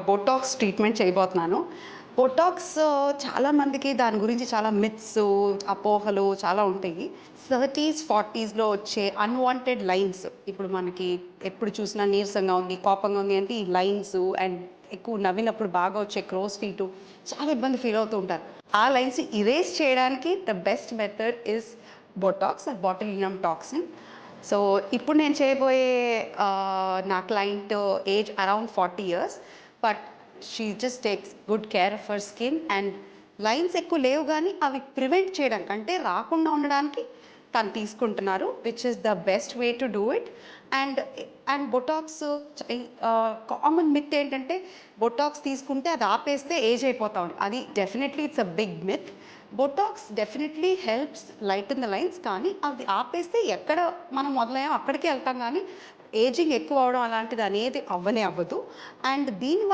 Botox treatment చేయబోతున్నాను. Botox చాలామందికి దాని గురించి చాలా మిత్స్, అపోహలు చాలా ఉంటాయి. 30స్, 40స్‌లో వచ్చే అన్‌వాంటెడ్ లైన్స్ ఇప్పుడు మనకి ఎప్పుడు చూసినా నీరసంగా ఉంది, కోపంగా ఉంది అంటే ఈ లైన్స్ అండ్ ఎక్కువ నవ్వినప్పుడు బాగా వచ్చే క్రోస్ ఫీటు చాలా ఇబ్బంది ఫీల్ అవుతూ ఉంటారు. ఆ లైన్స్ ఇరేజ్ చేయడానికి the best method is Botox and botulinum toxin. So, ఇప్పుడు నేను చేయబోయే నా client age around 40 years. But she just takes good care of her skin and lines ఎక్కువ లేవు కానీ అవి ప్రివెంట్ చేయడానికి అంటే రాకుండా ఉండడానికి తను తీసుకుంటున్నారు which is the best way to do it. And and Botox common myth ఏంటంటే బొటాక్స్ తీసుకుంటే అది ఆపేస్తే ఏజ్ అయిపోతాం, అది definitely it's a big myth. Botox definitely helps lighten the lines, కానీ అది ఆపేస్తే ఎక్కడ మనం మొదలయ్యాం అక్కడికే వెళ్తాం కానీ ఏజింగ్ ఎక్కువ అవడం అలాంటిది అనేది అవ్వనే అవ్వదు. అండ్ దీనివల్ల